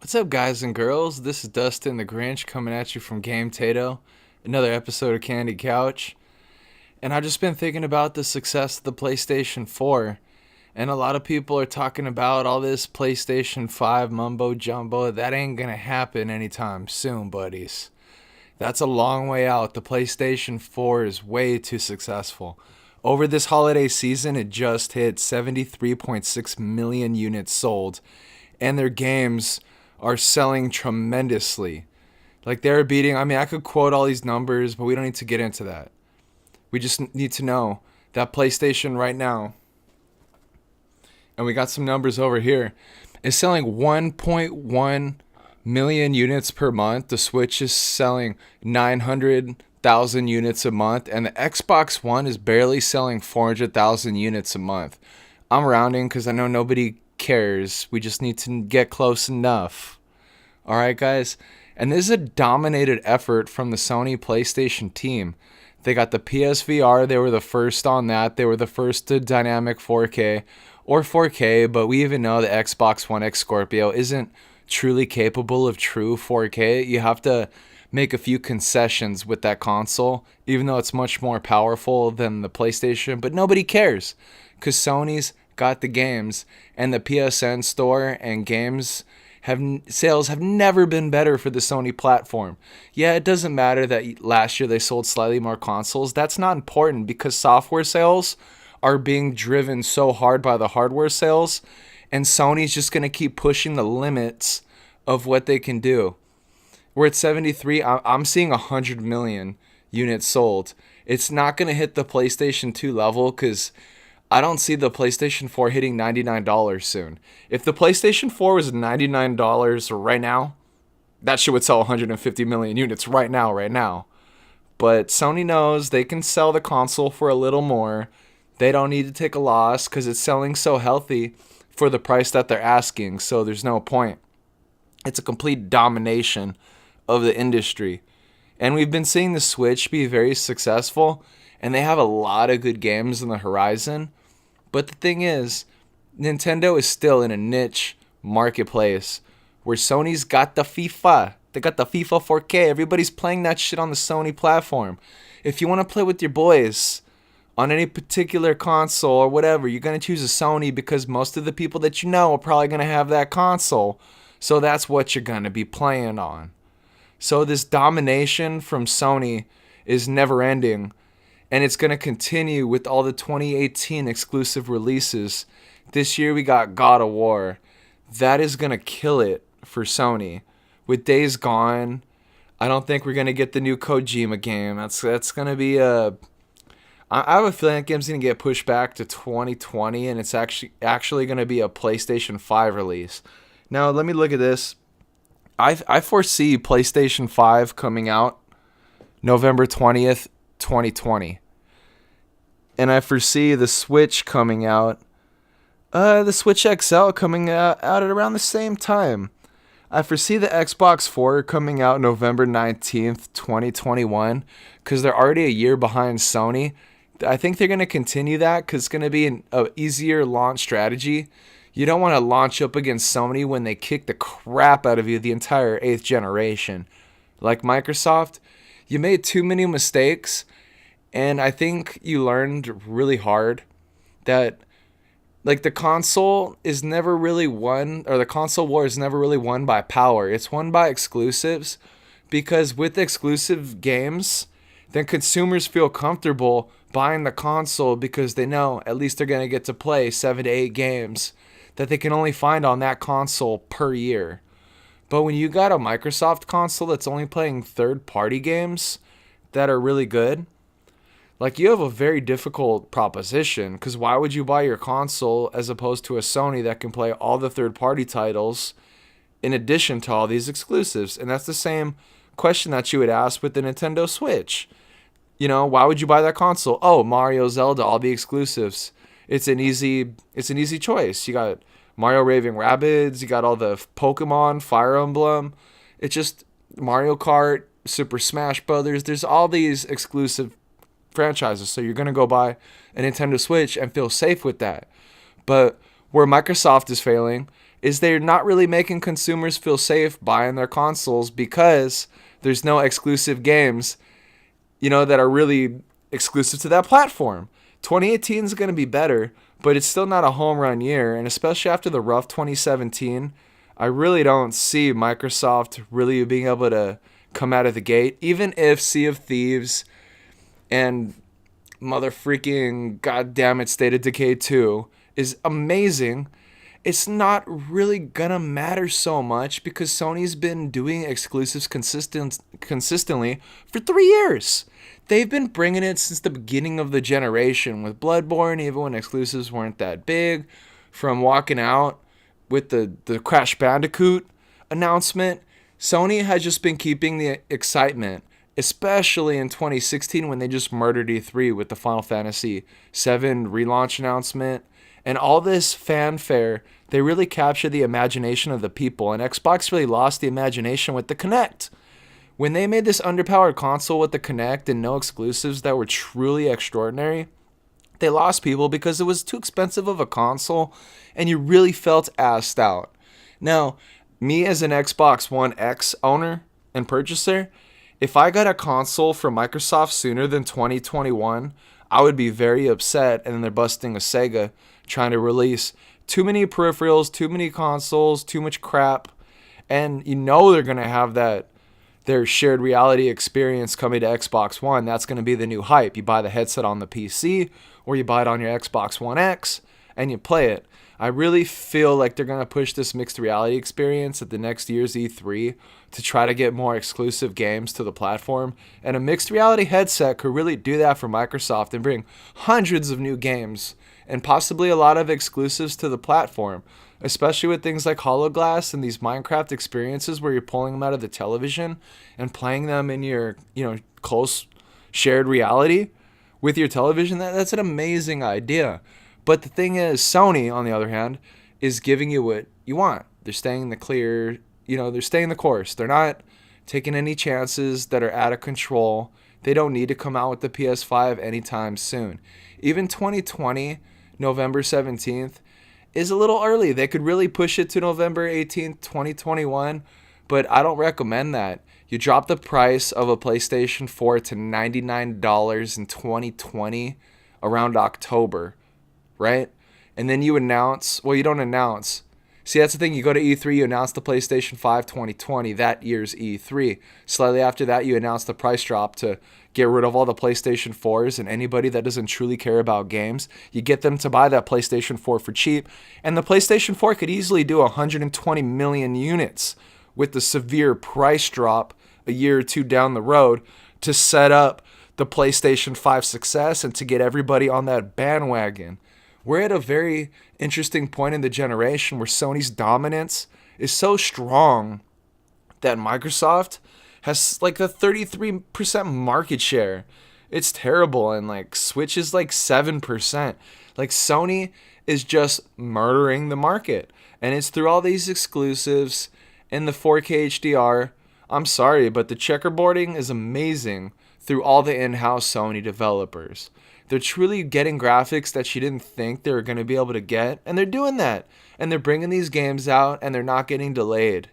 What's up, guys and girls? This is Dustin the Grinch coming at you from Game Tato, another episode of Candid Couch. And I've just been thinking about the success of the PlayStation 4. And a lot of people are talking about all this PlayStation 5 mumbo jumbo. That ain't gonna happen anytime soon, buddies. That's a long way out. The PlayStation 4 is way too successful. Over this holiday season, it just hit 73.6 million units sold. And their games are selling tremendously. Like they're beating, I could quote all these numbers, but we don't need to get into that. We just need to know that PlayStation right now, and we got some numbers over here, is selling 1.1 million units per month. The Switch is selling 900,000 units a month, and the Xbox One is barely selling 400,000 units a month. I'm rounding because I know nobody cares. We just need to get close enough. All right, guys. And this is a dominated effort from the Sony PlayStation team. They got the PSVR. They were the first on that. They were the first to dynamic 4K or 4K, but we even know the Xbox One X Scorpio isn't truly capable of true 4K. You have to make a few concessions with that console, even though it's much more powerful than the PlayStation, but nobody cares because Sony's got the games, and the PSN store and games sales have never been better for the Sony platform. Yeah, it doesn't matter that last year they sold slightly more consoles. That's not important because software sales are being driven so hard by the hardware sales, and Sony's just going to keep pushing the limits of what they can do. We're at 73. I'm seeing 100 million units sold. It's not going to hit the PlayStation 2 level because I don't see the PlayStation 4 hitting $99 soon. If the PlayStation 4 was $99 right now, that shit would sell 150 million units right now. But Sony knows they can sell the console for a little more. They don't need to take a loss because it's selling so healthy for the price that they're asking, so there's no point. It's a complete domination of the industry. And we've been seeing the Switch be very successful, and they have a lot of good games on the horizon. But the thing is, Nintendo is still in a niche marketplace where Sony's got the FIFA. They got the FIFA 4K. Everybody's playing that shit on the Sony platform. If you want to play with your boys on any particular console or whatever, you're going to choose a Sony because most of the people that you know are probably going to have that console. So that's what you're going to be playing on. So this domination from Sony is never ending. And it's going to continue with all the 2018 exclusive releases. This year we got God of War. That is going to kill it for Sony. With Days Gone, I don't think we're going to get the new Kojima game. That's going to be a... I have a feeling that game's going to get pushed back to 2020, and it's actually going to be a PlayStation 5 release. Now, let me look at this. I foresee PlayStation 5 coming out November 20th, 2020. And I foresee the Switch coming out, the Switch XL coming out at around the same time. I foresee the Xbox 4 coming out November 19th, 2021, because they're already a year behind Sony. I think they're going to continue that because it's going to be an easier launch strategy. You don't want to launch up against Sony when they kick the crap out of you the entire 8th generation. Like Microsoft, you made too many mistakes, and I think you learned really hard that like the console is never really won, or the console war is never really won by power. It's won by exclusives, because with exclusive games, then consumers feel comfortable buying the console because they know at least they're going to get to play 7 to 8 games that they can only find on that console per year. But when you got a Microsoft console that's only playing third-party games that are really good, like you have a very difficult proposition, because why would you buy your console as opposed to a Sony that can play all the third-party titles in addition to all these exclusives? And that's the same question that you would ask with the Nintendo Switch. You know, why would you buy that console? Oh, Mario, Zelda, all the exclusives. It's an easy choice. You got Mario Raving Rabbids, you got all the Pokemon, Fire Emblem. It's just Mario Kart, Super Smash Brothers. There's all these exclusive franchises, so you're going to go buy a Nintendo Switch and feel safe with that. But where Microsoft is failing is they're not really making consumers feel safe buying their consoles because there's no exclusive games, that are really exclusive to that platform. 2018 is going to be better, but it's still not a home run year, and especially after the rough 2017, I really don't see Microsoft really being able to come out of the gate, even if Sea of Thieves and mother freaking goddamn it State of Decay 2 is amazing. It's not really gonna matter so much because Sony's been doing exclusives consistently for 3 years. They've been bringing it since the beginning of the generation with Bloodborne, even when exclusives weren't that big, from walking out with the Crash Bandicoot announcement. Sony has just been keeping the excitement, especially in 2016 when they just murdered E3 with the Final Fantasy VII relaunch announcement. And all this fanfare, they really captured the imagination of the people. And Xbox really lost the imagination with the Kinect. When they made this underpowered console with the Kinect and no exclusives that were truly extraordinary, they lost people because it was too expensive of a console and you really felt assed out. Now, me as an Xbox One X owner and purchaser, if I got a console from Microsoft sooner than 2021, I would be very upset, and then they're busting a Sega trying to release too many peripherals, too many consoles, too much crap, and they're going to have their shared reality experience coming to Xbox One. That's going to be the new hype. You buy the headset on the PC, or you buy it on your Xbox One X, and you play it. I really feel like they're going to push this mixed reality experience at the next year's E3 to try to get more exclusive games to the platform. And a mixed reality headset could really do that for Microsoft and bring hundreds of new games and possibly a lot of exclusives to the platform, especially with things like HoloGlass and these Minecraft experiences where you're pulling them out of the television and playing them in your, close shared reality with your television. That's an amazing idea. But the thing is, Sony, on the other hand, is giving you what you want. They're staying they're staying the course. They're not taking any chances that are out of control. They don't need to come out with the PS5 anytime soon. Even 2020, November 17th, is a little early. They could really push it to November 18th, 2021, but I don't recommend that. You drop the price of a PlayStation 4 to $99 in 2020 around October, right? And then you don't announce. See, that's the thing. You go to E3, you announce the PlayStation 5 2020, that year's E3. Slightly after that, you announce the price drop to get rid of all the PlayStation 4s and anybody that doesn't truly care about games. You get them to buy that PlayStation 4 for cheap. And the PlayStation 4 could easily do 120 million units with the severe price drop a year or two down the road to set up the PlayStation 5 success and to get everybody on that bandwagon. We're at a very interesting point in the generation where Sony's dominance is so strong that Microsoft has like the 33% market share. It's terrible. And like Switch is like 7%. Like Sony is just murdering the market. And it's through all these exclusives and the 4K HDR. I'm sorry, but the checkerboarding is amazing through all the in-house Sony developers. They're truly getting graphics that you didn't think they were going to be able to get, and they're doing that. And they're bringing these games out, and they're not getting delayed.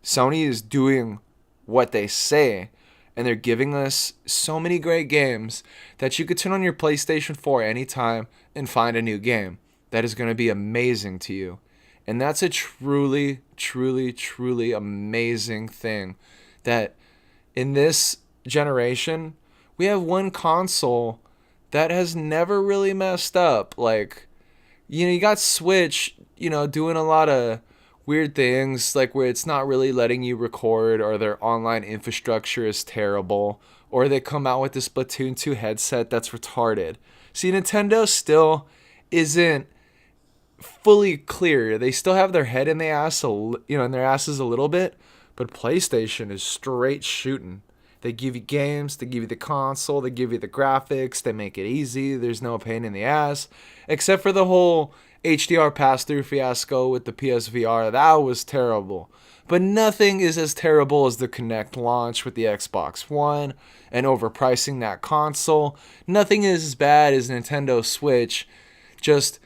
Sony is doing what they say, and they're giving us so many great games that you could turn on your PlayStation 4 anytime and find a new game that is going to be amazing to you. And that's a truly, truly, truly amazing thing that in this generation, we have one console that has never really messed up. Like, you got Switch, doing a lot of weird things, like where it's not really letting you record, or their online infrastructure is terrible, or they come out with this Splatoon 2 headset that's retarded. See, Nintendo still isn't fully clear. They still have their head in the ass, in their asses a little bit, but PlayStation is straight shooting. They give you games, they give you the console, they give you the graphics, they make it easy, there's no pain in the ass, except for the whole HDR pass-through fiasco with the PSVR. That was terrible. But nothing is as terrible as the Kinect launch with the Xbox One and overpricing that console. Nothing is as bad as Nintendo Switch just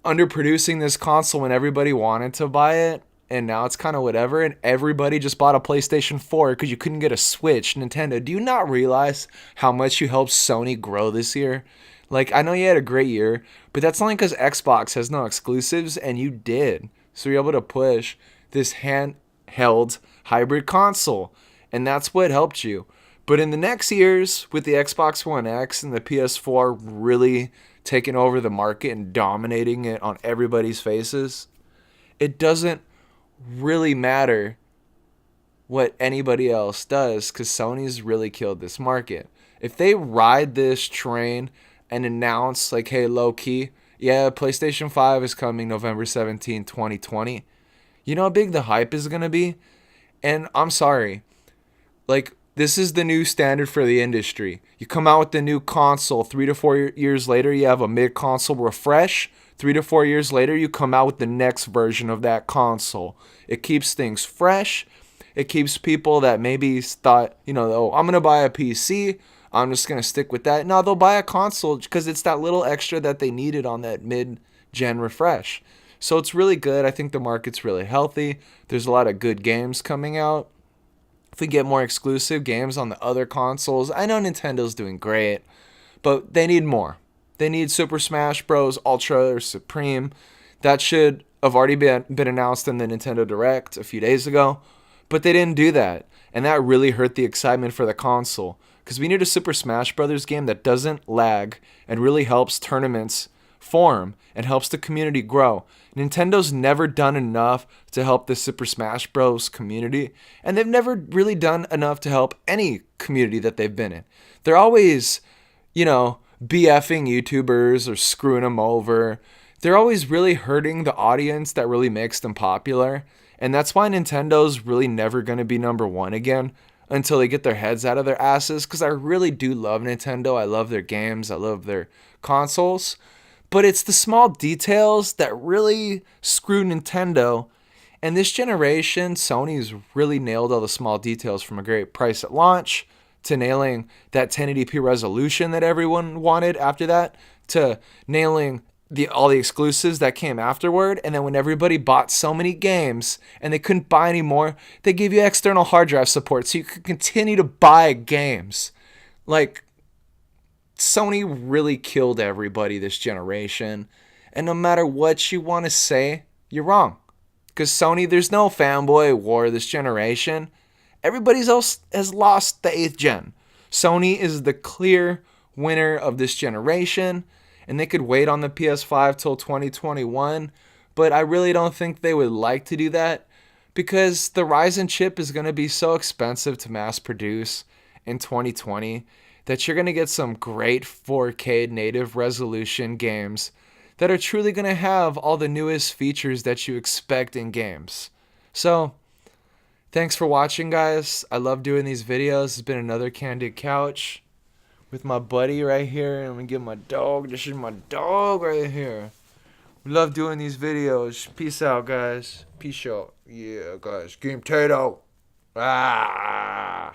underproducing this console when everybody wanted to buy it, and now it's kind of whatever, and everybody just bought a PlayStation 4 because you couldn't get a Switch. Nintendo, do you not realize how much you helped Sony grow this year? Like, I know you had a great year, but that's only because Xbox has no exclusives, and you did. So you're able to push this handheld hybrid console, and that's what helped you. But in the next years, with the Xbox One X and the PS4 really taking over the market and dominating it on everybody's faces, it doesn't really matter what anybody else does because Sony's really killed this market. If they ride this train and announce, like, hey, low key, yeah, PlayStation 5 is coming November 17, 2020, you know how big the hype is going to be? And I'm sorry, like, this is the new standard for the industry. You come out with the new console, 3 to 4 years later, you have a mid-console refresh. 3 to 4 years later, you come out with the next version of that console. It keeps things fresh. It keeps people that maybe thought, oh, I'm going to buy a PC. I'm just going to stick with that. No, they'll buy a console because it's that little extra that they needed on that mid-gen refresh. So it's really good. I think the market's really healthy. There's a lot of good games coming out. If we get more exclusive games on the other consoles, I know Nintendo's doing great, but they need more. They need Super Smash Bros. Ultra or Supreme. That should have already been announced in the Nintendo Direct a few days ago, but they didn't do that, and that really hurt the excitement for the console, because we need a Super Smash Bros. Game that doesn't lag and really helps tournaments form and helps the community grow. Nintendo's never done enough to help the Super Smash Bros. Community, and they've never really done enough to help any community that they've been in. They're always, BFing YouTubers or screwing them over. They're always really hurting the audience that really makes them popular, and that's why Nintendo's really never going to be number one again until they get their heads out of their asses, because I really do love Nintendo. I love their games. I love their consoles. But it's the small details that really screw Nintendo. And this generation, Sony's really nailed all the small details, from a great price at launch to nailing that 1080p resolution that everyone wanted after that, to nailing all the exclusives that came afterward. And then when everybody bought so many games and they couldn't buy anymore, they gave you external hard drive support so you could continue to buy games. Like, Sony really killed everybody this generation, and no matter what you want to say, you're wrong. Because Sony, there's no fanboy war this generation. Everybody else has lost the 8th gen. Sony is the clear winner of this generation, and they could wait on the PS5 till 2021, but I really don't think they would like to do that, because the Ryzen chip is going to be so expensive to mass produce in 2020 that you're going to get some great 4K native resolution games that are truly going to have all the newest features that you expect in games. So, thanks for watching, guys. I love doing these videos. It's been another Candid Couch with my buddy right here. I'm going to get my dog. This is my dog right here. We love doing these videos. Peace out, guys. Peace out. Yeah, guys. Game Tato. Ah.